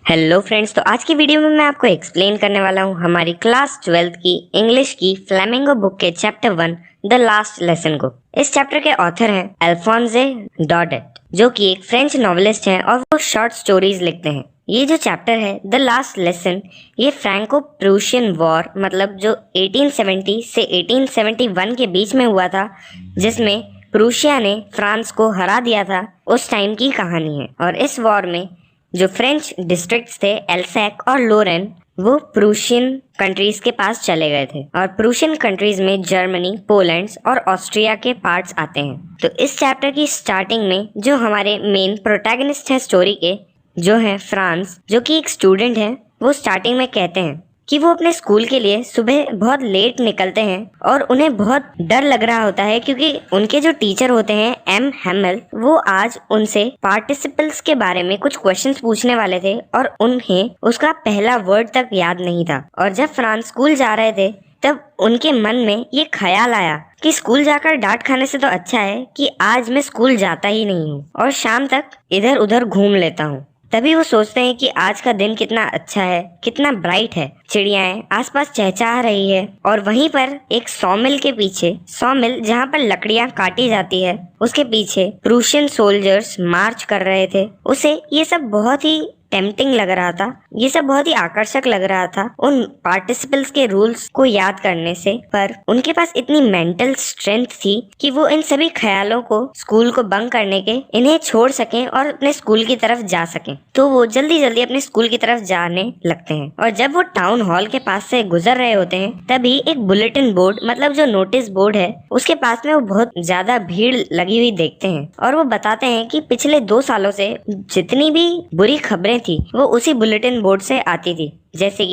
Hello friends, तो आज की वीडियो में मैं आपको एक्सप्लेन करने वाला हूँ हमारी क्लास 12th की इंग्लिश की फ्लेमिंगो बुक के चैप्टर 1 द लास्ट लेसन को। इस चैप्टर के ऑथर हैं अल्फोंसे डॉडेट, जो कि एक फ्रेंच नॉवेलिस्ट हैं और वो शॉर्ट स्टोरीज लिखते हैं। ये जो चैप्टर है द लास्ट लेसन, ये फ्रैंको प्रूशियन वॉर मतलब जो 1870 से 1871 के बीच में हुआ था, जिसमें प्रूशिया ने फ्रांस को हरा दिया था, उस टाइम की कहानी है। और इस वॉर में जो फ्रेंच डिस्ट्रिक्ट्स थे एल्सैक और लोरेन, वो प्रूशियन कंट्रीज के पास चले गए थे। और प्रूशियन कंट्रीज में जर्मनी, पोलैंड और ऑस्ट्रिया के पार्ट्स आते हैं। तो इस चैप्टर की स्टार्टिंग में जो हमारे मेन प्रोटैगनिस्ट हैं स्टोरी के, जो है फ्रांस, जो कि एक स्टूडेंट है, वो स्टार्टिंग में कहते हैं कि वो अपने स्कूल के लिए सुबह बहुत लेट निकलते हैं और उन्हें बहुत डर लग रहा होता है, क्योंकि उनके जो टीचर होते हैं एम हैमल, वो आज उनसे पार्टिसिपल्स के बारे में कुछ क्वेश्चंस पूछने वाले थे और उन्हें उसका पहला वर्ड तक याद नहीं था। और जब फ्रांस स्कूल जा रहे थे तब उनके मन में ये ख्याल आया कि स्कूल जाकर डांट खाने से तो अच्छा है कि आज मैं स्कूल जाता ही नहीं हूँ और शाम तक इधर उधर घूम लेता हूँ। तभी वो सोचते हैं कि आज का दिन कितना अच्छा है, कितना ब्राइट है, चिड़ियाएं आसपास चहचहा रही है। और वहीं पर एक सॉमिल के पीछे, सॉमिल जहाँ पर लकड़ियां काटी जाती है, उसके पीछे प्रूशियन सोल्जर्स मार्च कर रहे थे। उसे ये सब बहुत ही टेम्पटिंग लग रहा था, ये सब बहुत ही आकर्षक लग रहा था उन पार्टिसिपल्स के रूल्स को याद करने से। पर उनके पास इतनी मेंटल स्ट्रेंथ थी कि वो इन सभी ख्यालों को, स्कूल को बंक करने के, इन्हें छोड़ सकें और अपने स्कूल की तरफ जा सकें। तो वो जल्दी जल्दी अपने स्कूल की तरफ जाने लगते हैं। और जब वो टाउन हॉल के पास से गुजर रहे होते हैं, तभी एक बुलेटिन बोर्ड मतलब जो नोटिस बोर्ड है, उसके पास में वो बहुत ज्यादा भीड़ लगी हुई देखते हैं। और वो बताते हैं कि पिछले 2 सालों से जितनी भी बुरी खबरें थी वो उसी बुलेटिन बोर्ड से आती थी। जैसे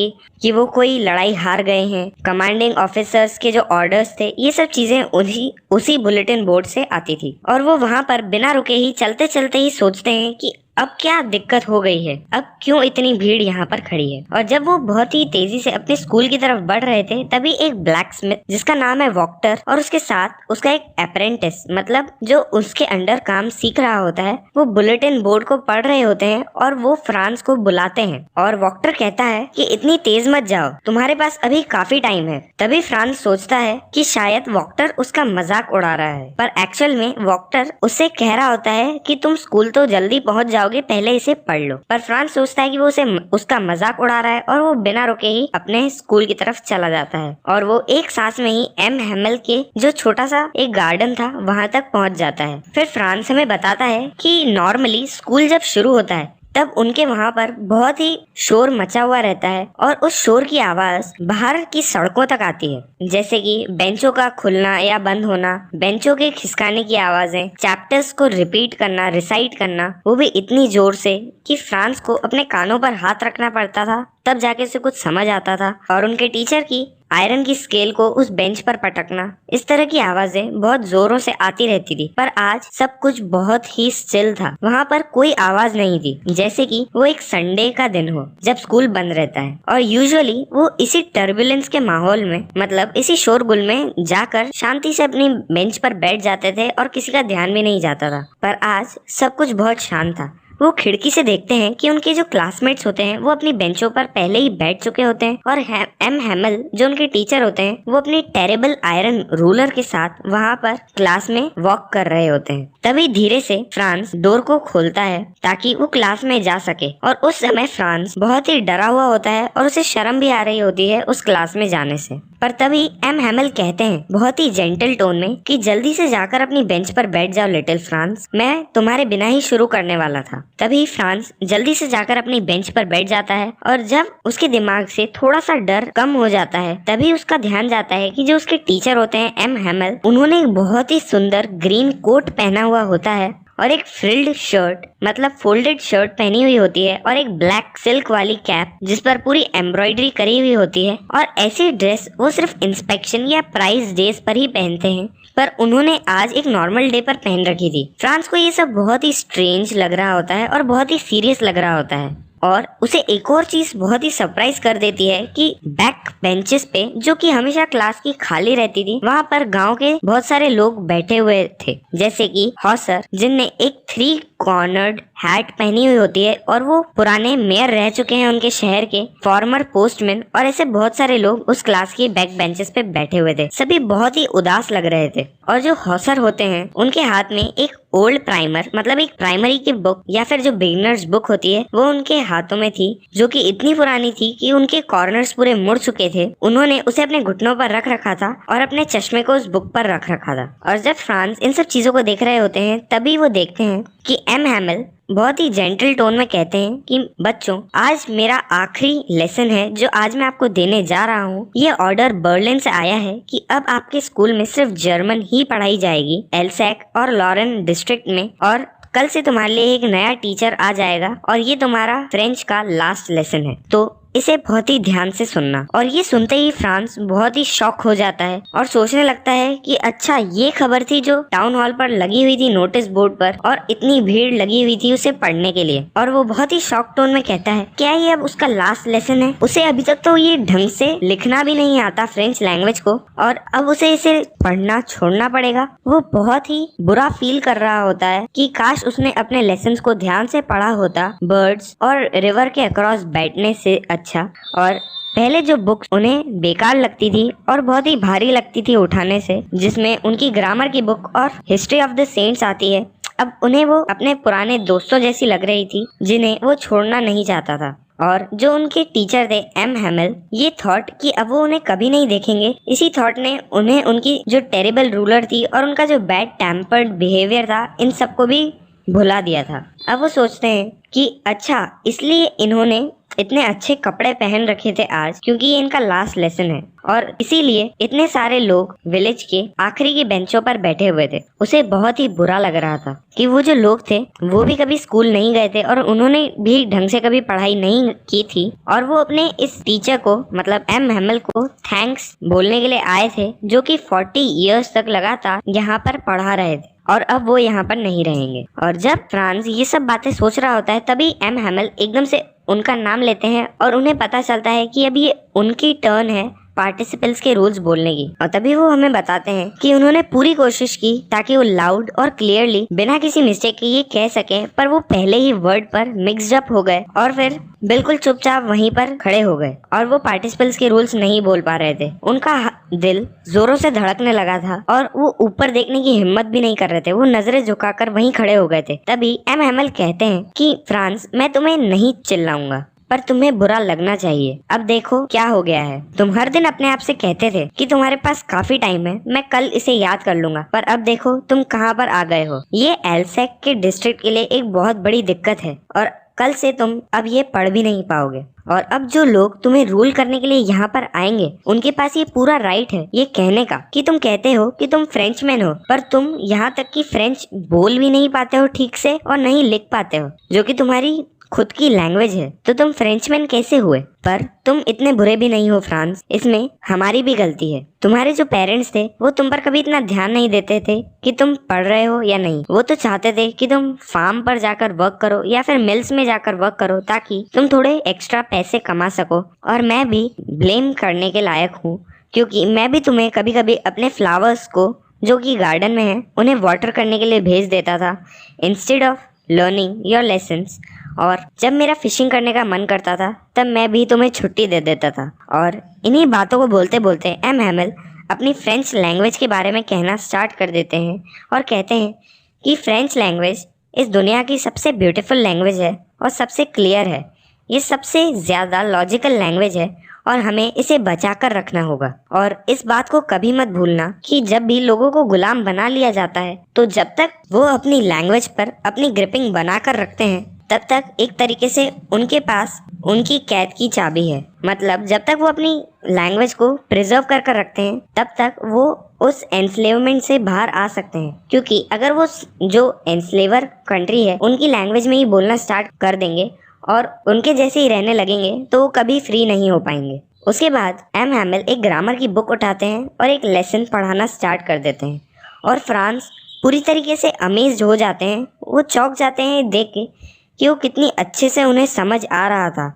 कि वो कोई लड़ाई हार गए हैं, कमांडिंग ऑफिसर्स के जो ऑर्डर्स थे, ये सब चीजें उसी बुलेटिन बोर्ड से आती थी। और वो वहाँ पर बिना रुके ही, चलते चलते ही सोचते हैं कि अब क्या दिक्कत हो गई है, अब क्यों इतनी भीड़ यहाँ पर खड़ी है। और जब वो बहुत ही तेजी से अपने स्कूल की तरफ बढ़ रहे थे, तभी एक ब्लैक स्मिथ जिसका नाम है वॉक्टर और उसके साथ उसका एक अप्रेंटिस मतलब जो उसके अंडर काम सीख रहा होता है, वो बुलेटिन बोर्ड को पढ़ रहे होते हैं और वो फ्रांस को बुलाते हैं। और वॉक्टर कहता है कि इतनी तेज मत जाओ, तुम्हारे पास अभी काफी टाइम है। तभी फ्रांस सोचता है कि शायद वॉक्टर उसका मजाक उड़ा रहा है, पर एक्चुअल में वॉक्टर उससे कह रहा होता है कि तुम स्कूल तो जल्दी पहुंच जाओ, पहले इसे पढ़ लो। पर फ्रांस सोचता है कि वो उसका मजाक उड़ा रहा है और वो बिना रुके ही अपने स्कूल की तरफ चला जाता है। और वो एक सांस में ही एम हैमल के जो छोटा सा एक गार्डन था वहां तक पहुंच जाता है। फिर फ्रांस हमें बताता है कि नॉर्मली स्कूल जब शुरू होता है तब उनके वहाँ पर बहुत ही शोर मचा हुआ रहता है और उस शोर की आवाज बाहर की सड़कों तक आती है, जैसे कि बेंचों का खुलना या बंद होना, बेंचों के खिसकाने की आवाजें, चैप्टर्स को रिपीट करना, रिसाइट करना, वो भी इतनी जोर से कि फ्रांस को अपने कानों पर हाथ रखना पड़ता था, तब जाके उसे कुछ समझ आता था। और उनके टीचर की आयरन की स्केल को उस बेंच पर पटकना, इस तरह की आवाजें बहुत जोरों से आती रहती थी। पर आज सब कुछ बहुत ही स्टिल था, वहाँ पर कोई आवाज नहीं थी, जैसे कि वो एक संडे का दिन हो जब स्कूल बंद रहता है। और यूजुअली वो इसी टर्बुलेंस के माहौल में, मतलब इसी शोरगुल में जाकर शांति से अपनी बेंच पर बैठ जाते थे और किसी का ध्यान भी नहीं जाता था। पर आज सब कुछ बहुत शांत था। वो खिड़की से देखते हैं कि उनके जो क्लासमेट्स होते हैं वो अपनी बेंचों पर पहले ही बैठ चुके होते हैं और एम हैमल जो उनके टीचर होते हैं वो अपनी टेरेबल आयरन रूलर के साथ वहाँ पर क्लास में वॉक कर रहे होते हैं। तभी धीरे से फ्रांस डोर को खोलता है ताकि वो क्लास में जा सके। और उस समय फ्रांस बहुत ही डरा हुआ होता है और उसे शर्म भी आ रही होती है उस क्लास में जाने से। पर तभी एम हैमल कहते हैं बहुत ही जेंटल टोन में कि जल्दी से जाकर अपनी बेंच पर बैठ जाओ लिटिल फ्रांस, मैं तुम्हारे बिना ही शुरू करने वाला था। तभी फ्रांस जल्दी से जाकर अपनी बेंच पर बैठ जाता है और जब उसके दिमाग से थोड़ा सा डर कम हो जाता है, तभी उसका ध्यान जाता है कि जो उसके टीचर होते हैं एम हैमल, उन्होंने एक बहुत ही सुंदर ग्रीन कोट पहना हुआ होता है और एक फ्रिल्ड शर्ट मतलब फोल्डेड शर्ट पहनी हुई होती है और एक ब्लैक सिल्क वाली कैप जिस पर पूरी एम्ब्रॉयडरी करी हुई होती है। और ऐसी ड्रेस वो सिर्फ इंस्पेक्शन या प्राइज डेज पर ही पहनते हैं, पर उन्होंने आज एक नॉर्मल डे पर पहन रखी थी। फ्रांस को ये सब बहुत ही स्ट्रेंज लग रहा होता है और बहुत ही सीरियस लग रहा होता है। और उसे एक और चीज बहुत ही सरप्राइज कर देती है कि बैक बेंचेस पे, जो कि हमेशा क्लास की खाली रहती थी, वहाँ पर गांव के बहुत सारे लोग बैठे हुए थे, जैसे कि हॉसर जिनने एक 3 कॉर्नर्ड हैट पहनी हुई होती है और वो पुराने मेयर रह चुके हैं उनके शहर के, फॉर्मर पोस्टमैन और ऐसे बहुत सारे लोग उस क्लास की बैक बेंचेस पे बैठे हुए थे। सभी बहुत ही उदास लग रहे थे और जो हौसर होते हैं उनके हाथ में एक ओल्ड प्राइमर मतलब एक प्राइमरी की बुक या फिर जो बिगिनर्स बुक होती है वो उनके हाथों में थी, जो कि इतनी पुरानी थी कि उनके कॉर्नर्स पूरे मुड़ चुके थे। उन्होंने उसे अपने घुटनों पर रख रखा था और अपने चश्मे को उस बुक पर रख रखा था। और जब फ्रांस इन सब चीजों को देख रहे होते हैं तभी वो देखते हैं कि एम हैमिल बहुत ही जेंटल टोन में कहते हैं कि बच्चों, आज मेरा आखिरी लेसन है जो आज मैं आपको देने जा रहा हूँ। ये ऑर्डर बर्लिन से आया है कि अब आपके स्कूल में सिर्फ जर्मन ही पढ़ाई जाएगी, एल्सैक और लॉरेन डिस्ट्रिक्ट में, और कल से तुम्हारे लिए एक नया टीचर आ जाएगा और ये तुम्हारा फ्रेंच का लास्ट लेसन है, तो इसे बहुत ही ध्यान से सुनना। और ये सुनते ही फ्रांस बहुत ही शॉक हो जाता है और सोचने लगता है कि अच्छा, ये खबर थी जो टाउन हॉल पर लगी हुई थी नोटिस बोर्ड पर और इतनी भीड़ लगी हुई थी उसे पढ़ने के लिए। और वो बहुत ही शॉक टोन में कहता है, क्या ये अब उसका लास्ट लेसन है? उसे अभी तक तो ये ढंग से लिखना भी नहीं आता फ्रेंच लैंग्वेज को और अब उसे इसे पढ़ना छोड़ना पड़ेगा। वो बहुत ही बुरा फील कर रहा होता है कि काश उसने अपने लेसन्स को ध्यान से पढ़ा होता बर्ड्स और रिवर के अक्रॉस बैठने से अच्छा। और पहले जो बुक्स उन्हें बेकार लगती थी और बहुत ही भारी लगती थी उठाने से, जिसमें उनकी ग्रामर की बुक और हिस्ट्री ऑफ द सेंट्स आती है, अब उन्हें वो अपने पुराने दोस्तों जैसी लग रही थी जिन्हें वो छोड़ना नहीं चाहता था। और जो उनके टीचर थे एम हैमिल, ये थॉट कि अब वो उन्हें कभी नहीं देखेंगे, इसी थॉट ने उन्हें उनकी जो टेरिबल रूलर थी और उनका जो बैड टेम्पर्ड बिहेवियर था, इन सबको भी भुला दिया था। अब वो सोचते हैं कि अच्छा, इसलिए इन्होंने इतने अच्छे कपड़े पहन रखे थे आज क्योंकि ये इनका लास्ट लेसन है, और इसीलिए इतने सारे लोग विलेज के आखिरी की बेंचों पर बैठे हुए थे। उसे बहुत ही बुरा लग रहा था कि वो जो लोग थे वो भी कभी स्कूल नहीं गए थे और उन्होंने भी ढंग से कभी पढ़ाई नहीं की थी, और वो अपने इस टीचर को मतलब एम हैमिल को थैंक्स बोलने के लिए आए थे, जो कि 40 इयर्स तक लगातार यहाँ पर पढ़ा रहे थे और अब वो यहाँ पर नहीं रहेंगे। और जब फ्रांस ये सब बातें सोच रहा होता है तभी एम हैमिल एकदम से उनका नाम लेते हैं और उन्हें पता चलता है कि अब ये उनकी टर्न है पार्टिसिपल्स के रूल्स बोलने की। और तभी वो हमें बताते हैं कि उन्होंने पूरी कोशिश की ताकि वो लाउड और क्लियरली बिना किसी मिस्टेक के ये कह सके, पर वो पहले ही वर्ड पर मिक्स्ड अप हो गए और फिर बिल्कुल चुपचाप वहीं पर खड़े हो गए और वो पार्टिसिपल्स के रूल्स नहीं बोल पा रहे थे। उनका दिल जोरों से धड़कने लगा था और वो ऊपर देखने की हिम्मत भी नहीं कर रहे थे, वो नजरें झुकाकर वहीं खड़े हो गए थे। तभी एम हैमिल कहते हैं कि फ्रांस, मैं तुम्हें नहीं चिल्लाऊंगा पर तुम्हें बुरा लगना चाहिए। अब देखो क्या हो गया है। तुम हर दिन अपने आप से कहते थे कि तुम्हारे पास काफी टाइम है, मैं कल इसे याद कर लूंगा, पर अब देखो तुम कहाँ पर आ गए हो। ये एल्सैक के डिस्ट्रिक्ट के लिए एक बहुत बड़ी दिक्कत है और कल से तुम अब ये पढ़ भी नहीं पाओगे। और अब जो लोग तुम्हें रूल करने के लिए यहाँ पर आएंगे उनके पास ये पूरा राइट है ये कहने का कि तुम कहते हो कि तुम फ्रेंचमैन हो, पर तुम यहाँ तक कि फ्रेंच बोल भी नहीं पाते हो ठीक से और नहीं लिख पाते हो, जो कि तुम्हारी खुद की लैंग्वेज है। तो तुम फ्रेंचमैन कैसे हुए? पर तुम इतने बुरे भी नहीं हो फ्रांस, इसमें हमारी भी गलती है। तुम्हारे जो पेरेंट्स थे वो तुम पर कभी इतना ध्यान नहीं देते थे कि तुम पढ़ रहे हो या नहीं। वो तो चाहते थे कि तुम फार्म पर जाकर वर्क करो या फिर मिल्स में जाकर वर्क करो ताकि तुम थोड़े एक्स्ट्रा पैसे कमा सको। और मैं भी ब्लेम करने के लायक हूँ क्योंकि मैं भी तुम्हें कभी कभी अपने फ्लावर्स को जो कि गार्डन में है उन्हें वाटर करने के लिए भेज देता था instead of learning your lessons. और जब मेरा फिशिंग करने का मन करता था तब मैं भी तुम्हें छुट्टी दे देता था। और इन्हीं बातों को बोलते बोलते एम हैमिल अपनी फ्रेंच लैंग्वेज के बारे में कहना स्टार्ट कर देते हैं और कहते हैं कि फ्रेंच लैंग्वेज इस दुनिया की सबसे ब्यूटीफुल लैंग्वेज है और सबसे क्लियर है। ये सबसे ज़्यादा लॉजिकल लैंग्वेज है और हमें इसे बचा कर रखना होगा। और इस बात को कभी मत भूलना कि जब भी लोगों को गुलाम बना लिया जाता है तो जब तक वो अपनी लैंग्वेज पर अपनी ग्रिपिंग बना कर रखते हैं तब तक एक तरीके से उनके पास उनकी कैद की चाबी है। मतलब जब तक वो अपनी लैंग्वेज को प्रिजर्व कर कर रखते हैं तब तक वो उस एनस्लेवमेंट से बाहर आ सकते हैं, क्योंकि अगर वो जो एनस्लेवर कंट्री है उनकी लैंग्वेज में ही बोलना स्टार्ट कर देंगे और उनके जैसे ही रहने लगेंगे तो वो कभी फ्री नहीं हो पाएंगे। उसके बाद एम हैमिल एक ग्रामर की बुक उठाते हैं और एक लेसन पढ़ाना स्टार्ट कर देते हैं और फ्रांस पूरी तरीके से अमेज्ड हो जाते हैं। वो चौंक जाते हैं देख के कि वो कितनी अच्छे से उन्हें समझ आ रहा था,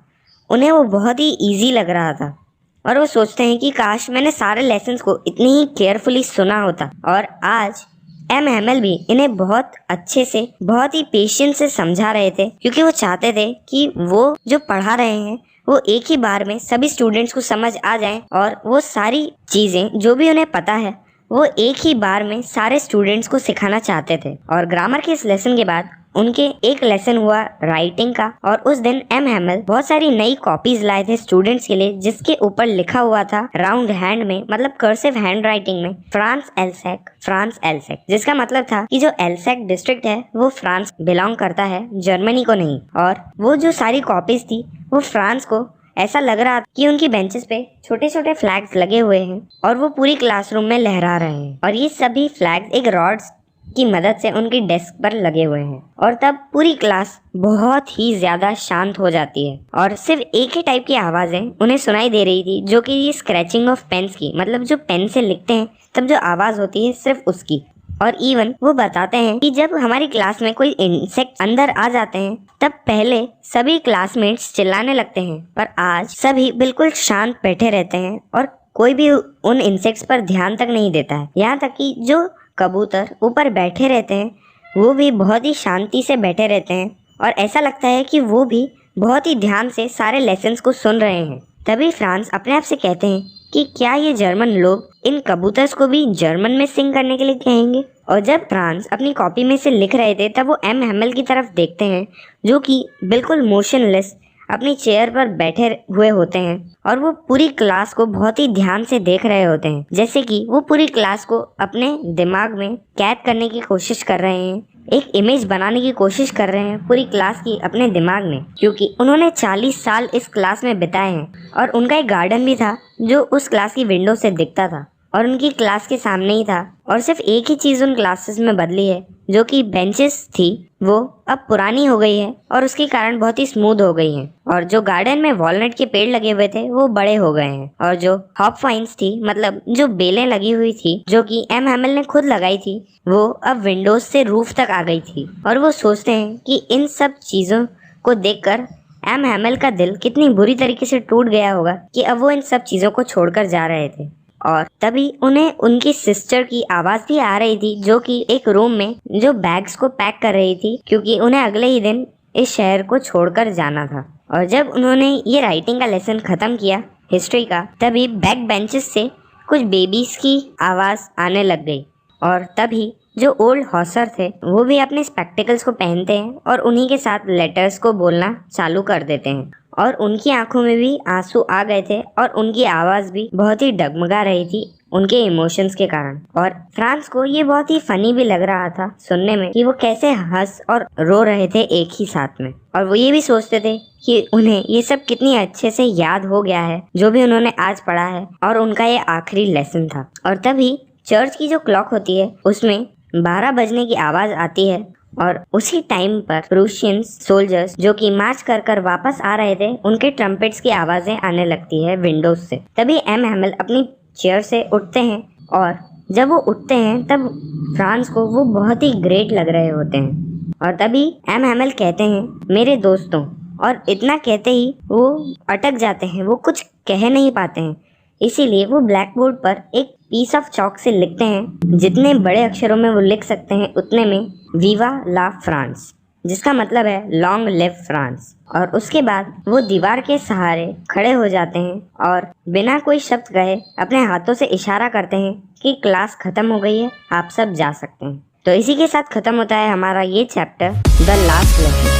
उन्हें वो बहुत ही इजी लग रहा था और वो सोचते हैं कि काश मैंने सारे लेसन्स को इतनी ही केयरफुली सुना होता और आज एम हैमल भी इन्हें बहुत अच्छे से, बहुत ही पेशेंस से समझा रहे थे, क्योंकि वो चाहते थे कि वो जो पढ़ा रहे हैं वो एक ही बार में सभी स्टूडेंट्स को समझ आ जाए और वो सारी चीजें जो भी उन्हें पता है वो एक ही बार में सारे स्टूडेंट्स को सिखाना चाहते थे। और ग्रामर के इस लेसन के बाद उनके एक लेसन हुआ राइटिंग का, और उस दिन एम हैमल बहुत सारी नई कॉपीज लाए थे स्टूडेंट्स के लिए, जिसके ऊपर लिखा हुआ था राउंड हैंड में, मतलब कर्सिव हैंड राइटिंग में, फ्रांस एल्सैक, फ्रांस एल्सैक, जिसका मतलब था कि जो एल्सैक डिस्ट्रिक्ट है वो फ्रांस बिलोंग करता है, जर्मनी को नहीं। और वो जो सारी कॉपीज थी वो फ्रांस को ऐसा लग रहा था कि उनकी बेंचेस पे छोटे छोटे फ्लैग्स लगे हुए हैं और वो पूरी क्लासरूम में लहरा रहे हैं, और ये सभी फ्लैग्स एक रॉड्स की मदद से उनकी डेस्क पर लगे हुए हैं। और तब पूरी क्लास बहुत ही ज्यादा शांत हो जाती है और सिर्फ एक ही टाइप की आवाजें उन्हें सुनाई दे रही थी, जो कि ये स्क्रैचिंग ऑफ पेन्स की, मतलब जो पेन से लिखते हैं तब जो आवाज होती है सिर्फ उसकी। और इवन वो बताते हैं कि जब हमारी क्लास में कोई इंसेक्ट अंदर आ जाते हैं तब पहले सभी क्लासमेट्स चिल्लाने लगते हैं, पर आज सभी बिल्कुल शांत बैठे रहते हैं और कोई भी उन इंसेक्ट्स पर ध्यान तक नहीं देता है। यहाँ तक कि जो कबूतर ऊपर बैठे रहते हैं वो भी बहुत ही शांति से बैठे रहते हैं और ऐसा लगता है कि वो भी बहुत ही ध्यान से सारे लेसन्स को सुन रहे हैं। तभी फ्रांस अपने आप से कहते हैं कि क्या ये जर्मन लोग इन कबूतर्स को भी जर्मन में सिंग करने के लिए कहेंगे। और जब फ्रांस अपनी कॉपी में से लिख रहे थे तब वो एम हैमल की तरफ देखते हैं, जो कि बिल्कुल मोशनलेस अपनी चेयर पर बैठे हुए होते हैं और वो पूरी क्लास को बहुत ही ध्यान से देख रहे होते हैं, जैसे कि वो पूरी क्लास को अपने दिमाग में कैद करने की कोशिश कर रहे हैं, एक इमेज बनाने की कोशिश कर रहे हैं पूरी क्लास की अपने दिमाग में, क्योंकि उन्होंने 40 साल इस क्लास में बिताए हैं। और उनका एक गार्डन भी था जो उस क्लास की विंडो से दिखता था और उनकी क्लास के सामने ही था। और सिर्फ एक ही चीज उन क्लासेस में बदली है, जो कि बेंचेस थी वो अब पुरानी हो गई है और उसके कारण बहुत ही स्मूथ हो गई हैं। और जो गार्डन में वॉलनट के पेड़ लगे हुए थे वो बड़े हो गए हैं। और जो हॉप वाइन्स थी, मतलब जो बेलें लगी हुई थी जो कि एम हैमल ने खुद लगाई थी, वो अब विंडोज से रूफ तक आ गई थी। और वो सोचते हैं कि इन सब चीजों को देखकर एम हैमल का दिल कितनी बुरी तरीके से टूट गया होगा कि अब वो इन सब चीजों को छोड़कर जा रहे थे। और तभी उन्हें उनकी सिस्टर की आवाज भी आ रही थी, जो कि एक रूम में जो बैग्स को पैक कर रही थी, क्योंकि उन्हें अगले ही दिन इस शहर को छोड़कर जाना था। और जब उन्होंने ये राइटिंग का लेसन खत्म किया हिस्ट्री का, तभी बैक बेंचेस से कुछ बेबीज की आवाज आने लग गई। और तभी जो ओल्ड हॉसर थे वो भी अपने स्पेक्टिकल्स को पहनते हैं और उन्हीं के साथ लेटर्स को बोलना चालू कर देते हैं। और उनकी आंखों में भी आंसू आ गए थे और उनकी आवाज भी बहुत ही डगमगा रही थी उनके इमोशंस के कारण। और फ्रांस को ये बहुत ही फनी भी लग रहा था सुनने में कि वो कैसे हंस और रो रहे थे एक ही साथ में। और वो ये भी सोचते थे कि उन्हें ये सब कितनी अच्छे से याद हो गया है जो भी उन्होंने आज पढ़ा है, और उनका ये आखिरी लेसन था। और तभी चर्च की जो क्लॉक होती है उसमें 12 बजने की आवाज आती है और उसी टाइम पर प्रूशियन सोल्जर्स जो कि मार्च कर कर वापस आ रहे थे, उनके ट्रम्पेट्स की आवाजें आने लगती है विंडोज से। तभी एम हैमल अपनी चेयर से उठते हैं और जब वो उठते हैं तब फ्रांस को वो बहुत ही ग्रेट लग रहे होते हैं। और तभी एम हैमल कहते हैं मेरे दोस्तों, और इतना कहते ही वो अटक जाते हैं, वो कुछ कह नहीं पाते हैं। इसीलिए वो ब्लैक बोर्ड पर एक पीस ऑफ चॉक से लिखते हैं, जितने बड़े अक्षरों में वो लिख सकते हैं उतने में, वीवा ला फ्रांस, जिसका मतलब है लॉन्ग लिव फ्रांस। और उसके बाद वो दीवार के सहारे खड़े हो जाते हैं और बिना कोई शब्द कहे अपने हाथों से इशारा करते हैं कि क्लास खत्म हो गई है, आप सब जा सकते हैं। तो इसी के साथ खत्म होता है हमारा ये चैप्टर द लास्ट लेसन।